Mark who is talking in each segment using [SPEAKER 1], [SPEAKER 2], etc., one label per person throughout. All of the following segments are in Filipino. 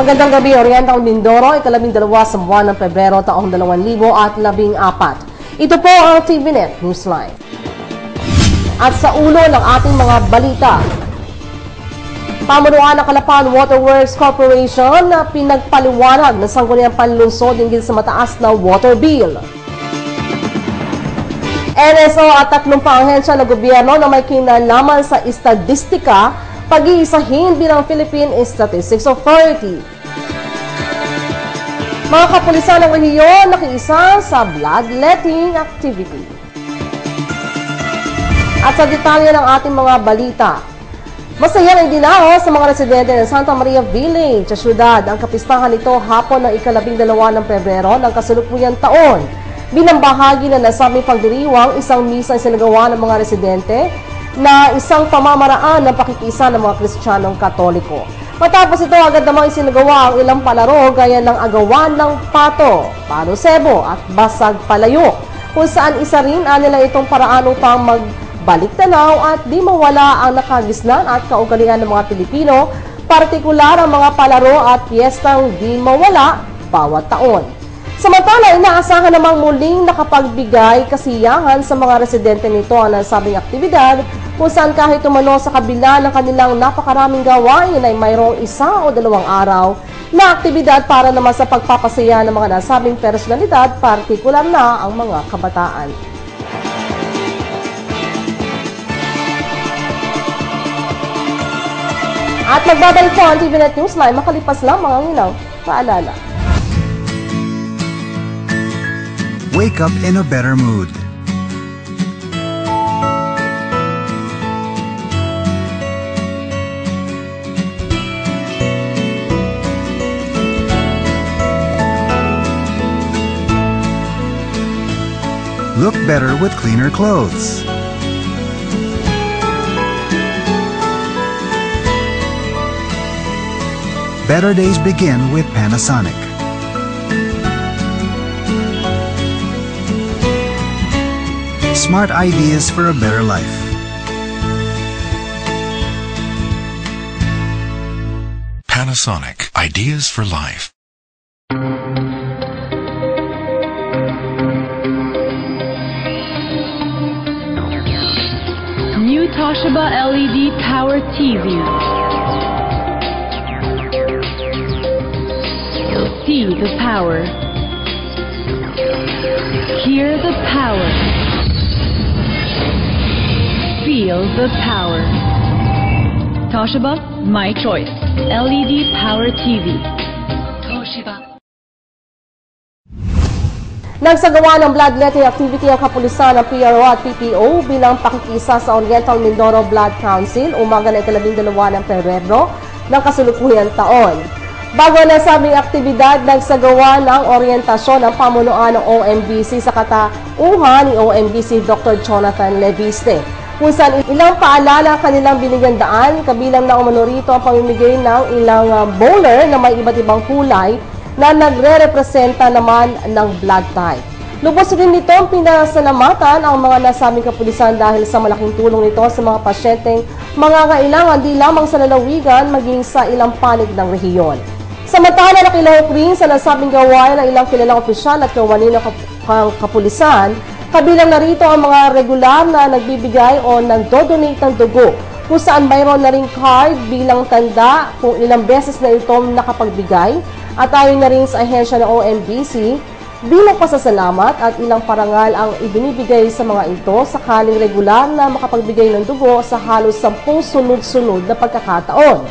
[SPEAKER 1] Magandang gabi, Oriental Mindoro, ika-12 sa buwan ng Pebrero taong 2014. Ito po ang TVNet Newsline. At sa ulo ng ating mga balita, pamunuan ng Calapan Waterworks Corporation na pinagpaliwanag na sangguniang panlunsod hinggil sa mataas na water bill. NSO at 3 ahensya ng gobyerno na may kinalaman sa estadistika pag-iisahin bilang Philippine Statistics Authority. Mga kapulisan ng rehiyon nakiisa sa bloodletting activity. At sa detalye ng ating mga balita, masayang idinao sa mga residente ng Santa Maria Village sa syudad ang kapistahan nito hapon ng ika-12 ng Pebrero ng kasalukuyang taon. Bilang bahagi na nasabing pagdiriwang, isang misa ang sinagawa ng mga residente na isang pamamaraan ng pakikisa ng mga Kristiyanong Katoliko. Matapos ito, agad namang isinagawa ang ilang palaro gaya ng agawan ng pato, palo sebo at basag palayok, kung saan isa rin nila itong paraan upang magbalik tanaw at di mawala ang nakagisnan at kaugalian ng mga Pilipino, partikular ang mga palaro at piyestang di mawala bawat taon. Samantala, inaasahan namang muling nakapagbigay kasiyahan sa mga residente nito ang nasabing aktibidad kung saan kahit umano sa kabila ng kanilang napakaraming gawain ay mayroong 1 o 2 araw na aktibidad para naman sa pagpapasaya ng mga nasabing personalidad, partikular na ang mga kabataan. At magbabalik po ang TVNet Newsline makalipas lang mga ngilang paalala.
[SPEAKER 2] Wake up in a better mood. Look better with cleaner clothes. Better days begin with Panasonic. Smart ideas for a better life.
[SPEAKER 3] Panasonic, ideas for life.
[SPEAKER 4] New Toshiba LED Power TV. See the power. Hear the power. Feel the power. Toshiba, my choice. LED Power TV. Toshiba.
[SPEAKER 1] Nagsagawa ng bloodletting activity ang kapulisan ng PRO at PPO bilang pakikisa sa Oriental Mindoro Blood Council umaga na ika-12 ng Pebrero ng kasalukuyang taon. Bago na sabing aktibidad, nagsagawa ng oryentasyon ng pamunuan ng OMBC sa katauhan ni OMBC Dr. Jonathan Leviste, kung saan ilang paalala kanilang binigyan daan, kabilang na umano rito ang pamimigay ng ilang bowler na may iba't ibang kulay na nagre-representa naman ng blood type. Lubos rin nito ang pinasalamatan ang mga nasabing kapulisan dahil sa malaking tulong nito sa mga pasyenteng mangangailangan di lamang sa lalawigan maging sa ilang panig ng rehiyon. Samantala, nakilahok rin sa nasabing gawain ng ilang kilalang opisyal at kawani ng kapulisan, kabilang narito ang mga regular na nagbibigay o nagdodonate ng dugo, kung saan mayroon na rin card bilang tanda kung ilang beses na ito nakapagbigay, at ayon na rin sa ahensya ng OMBC, bilang pasasalamat at ilang parangal ang ibinibigay sa mga ito sakaling regular na makapagbigay ng dugo sa halos 10 sunod-sunod na pagkakataon.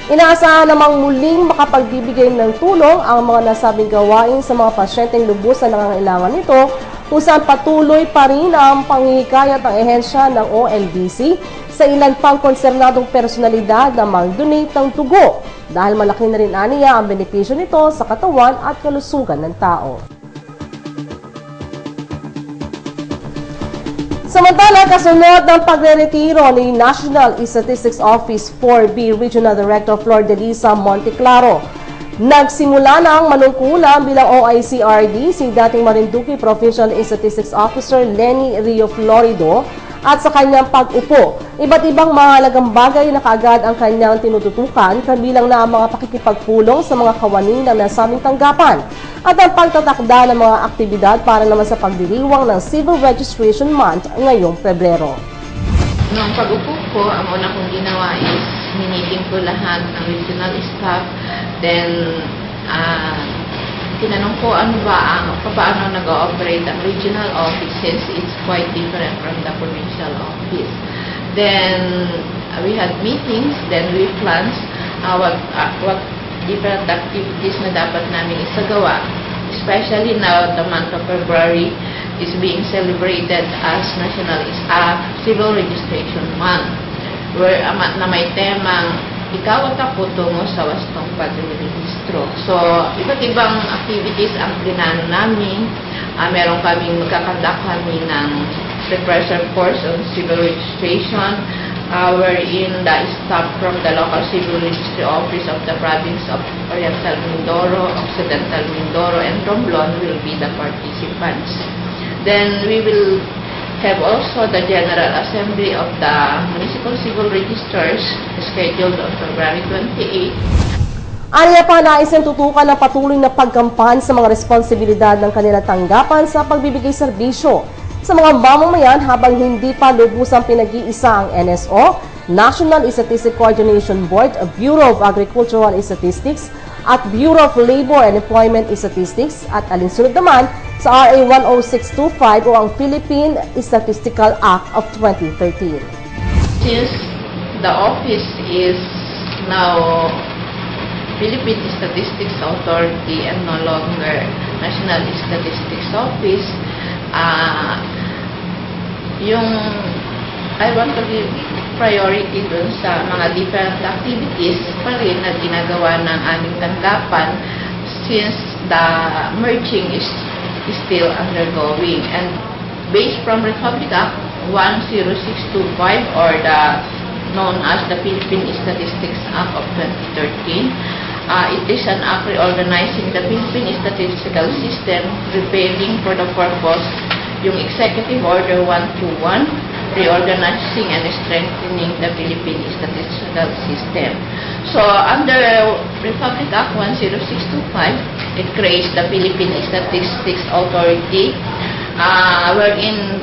[SPEAKER 1] Inaasahan namang muling makapagbibigay ng tulong ang mga nasabing gawain sa mga pasyenteng lubos na nangangailangan nito, kung saan patuloy pa rin ang panghihikayat ng ehensya ng OMBC sa ilan pang konsernadong personalidad na mag-donate ng dugo dahil malaki na rin aniya ang benepisyo nito sa katawan at kalusugan ng tao. Samantala, kasunod ng pagre-retiro ni National Statistics Office 4B Regional Director Flor Delisa Monteclaro, nagsimula na ang manungkulan bilang OICRD si dating Marinduque Provincial Statistics Officer Lenny Rio Florido at sa kanyang pag-upo. Iba't ibang mahalagang bagay na kaagad ang kanyang tinututukan, kabilang na ang mga pakikipagpulong sa mga kawani ng nasabing tanggapan at ang pagtatakda ng mga aktibidad para naman sa pagdiriwang ng Civil Registration Month ngayong Pebrero.
[SPEAKER 5] Noong pag-upo ko, ang una kong ginawa is miniting ko lahat ng regional staff. Then, tinanong ko paano nag-ooperate ang regional office since it's quite different from the provincial office. Then, we had meetings, then we planned what different activities na dapat namin isagawa. Especially now, the month of February is being celebrated as Civil Registration Month, where na may temang ikaw at ako tungo sa wastong pagre-registro. So, iba't ibang activities ang plinano namin. Meron kaming magkakandak kami ng refresher course on civil registration, wherein the staff from the local civil registry office of the province of Oriental Mindoro, Occidental Mindoro, and Romblon will be the participants. Then we will have also the General Assembly of the Municipal Civil Registers scheduled on February 28.
[SPEAKER 1] Aniya pa nais niyang tutukan ng patuloy na pagkampan sa mga responsibilidad ng kanilang tanggapan sa pagbibigay serbisyo sa mga mamamayan habang hindi pa lubusang pinag-iisa ang NSO, National Statistic Coordination Board, Bureau of Agricultural Statistics at Bureau of Labor and Employment Statistics at alinsunod naman sa RA 10625 o ang Philippine Statistical Act of 2013.
[SPEAKER 5] Since the office is now Philippine Statistics Authority and no longer National Statistics Office, I want to give priority dun sa mga different activities pa rin na ginagawa ng aming tanggapan since the merging is still undergoing. And based from Republic Act 10625 or known as the Philippine Statistics Act of 2013, it is an act reorganizing the Philippine statistical system, preparing for the purpose yung Executive Order 121, reorganizing and strengthening the Philippine statistical system. So, under Republic Act 10625, it creates the Philippine Statistics Authority, wherein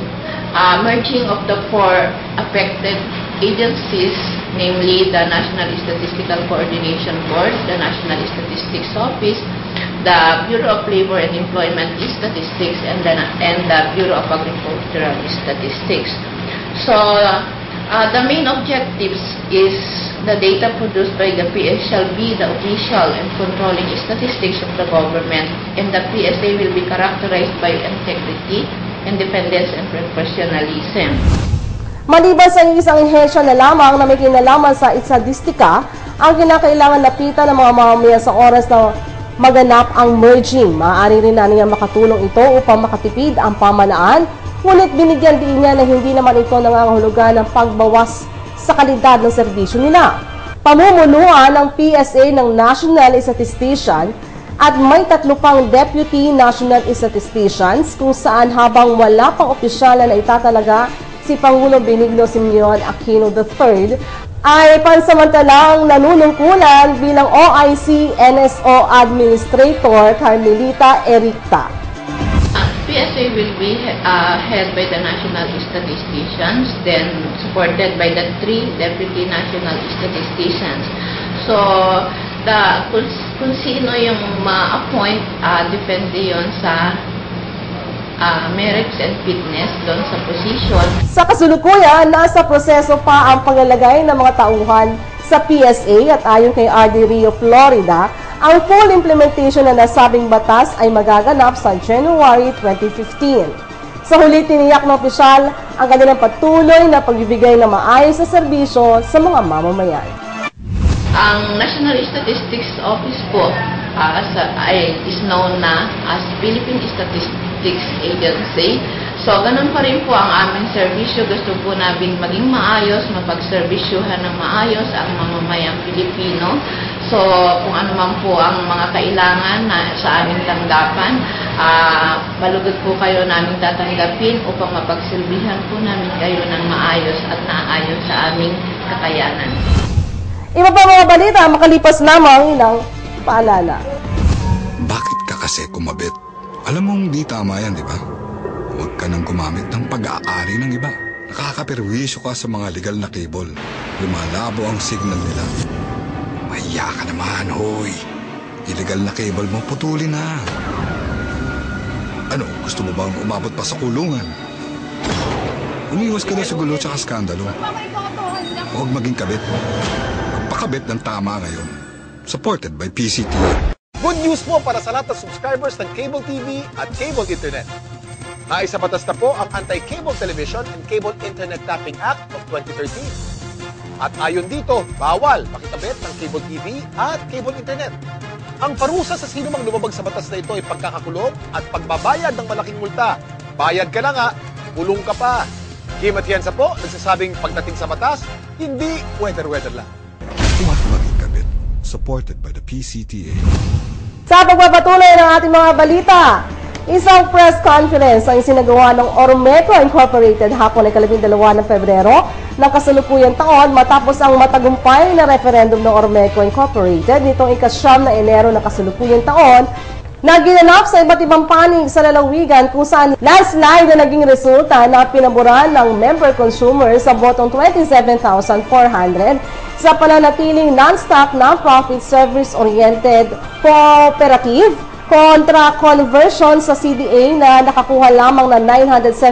[SPEAKER 5] merging of the four affected agencies, namely the National Statistical Coordination Board, the National Statistics Office, the Bureau of Labor and Employment Statistics, and the Bureau of Agricultural Statistics. So, the main objectives is the data produced by the PS shall be the official and controlling statistics of the government, and the PSA will be characterized by integrity, independence, and professionalism.
[SPEAKER 1] Maliban sa isang ehensya na lamang na may kinalaman sa estadistika, ang kinakailangan lapitan ng mga mamamayan sa oras na maganap ang merging. Maaari rin na niya makatulong ito upang makatipid ang pamanaan, ngunit binigyan din niya na hindi naman ito nangangahulugan ng pagbawas sa kalidad ng serbisyo nila. Pamumunuan ng PSA ng National Statistician at may 3 pang Deputy National Statisticians kung saan habang wala pang opisyal na itatalaga si Pangulong Benigno Simeon Aquino III, ay pansamantalang nanunungkulan bilang OIC NSO Administrator Carmelita Ericta.
[SPEAKER 5] PSA will be head by the National Statisticians, then supported by the 3 Deputy National Statisticians. So, kung sino yung ma-appoint, depende yun sa merits and fitness doon sa position.
[SPEAKER 1] Sa kasulukuyan, nasa proseso pa ang paglalagay ng mga tauhan sa PSA at ayon kay RD Rio Florida, ang full implementation na nasabing batas ay magaganap sa January 2015. Sa huli, tiniyak ng opisyal ang kanilang patuloy na pagbibigay ng maayos na serbisyo sa mga mamamayan.
[SPEAKER 5] Ang National Statistics Office po is known na as Philippine Statistics Agency. So, ganun pa rin po ang aming serbisyo. Gusto po namin maging maayos, mapagserbisyuhan ng maayos ang mamamayang Pilipino. So, kung ano man po ang mga kailangan na sa aming tanggapan, malugod po kayo naming tatanggapin upang mapagsilbihan po namin kayo ng maayos at naayos sa aming kakayanan.
[SPEAKER 1] Iba pa mga balita, makalipas lamang ng paalala.
[SPEAKER 6] Bakit ka kasi kumabit? Alam mong di tama yan, di ba? Huwag ka nang gumamit ng pag-aari ng iba. Nakakaperwisyo ka sa mga legal na cable. Lumalabo ang signal nila. Mahiya ka naman, hoy. Illegal na cable mo, putulin na. Ano, gusto mo bang umabot pa sa kulungan? Umiwas ka na sa gulo tsaka skandalo. Huwag maging kabit. Magpakabit ng tama ngayon. Supported by PCT.
[SPEAKER 7] Good news po para sa lahat ng subscribers ng Cable TV at Cable Internet. Naisabatas na po ang Anti-Cable Television and Cable Internet Tapping Act of 2013. At ayon dito, bawal makikabit ng Cable TV at Cable Internet. Ang parusa sa sino mang lumabag sa batas na ito ay pagkakakulong at pagbabayad ng malaking multa. Bayad ka na nga, kulong ka pa. Kim Atienza po, nagsasabing pagdating sa batas, hindi weather-weather lang.
[SPEAKER 6] Huwag maging kabit. Supported by the PCTA.
[SPEAKER 1] Sa pagpapatuloy ng ating mga balita, isang press conference ang isinagawa ng Ormeco Incorporated hapon ay 12 ng Pebrero ng kasalukuyang taon matapos ang matagumpay na referendum ng Ormeco Incorporated nitong ika-9 na Enero ng kasalukuyang taon na ginanap sa iba't ibang panig sa lalawigan kung saan landslide na naging resulta na pinaboran ng member consumers sa botong 27,400 sa pananatiling non-stock, non-profit, service-oriented cooperative kontra conversion sa CDA na nakakuha lamang ng 907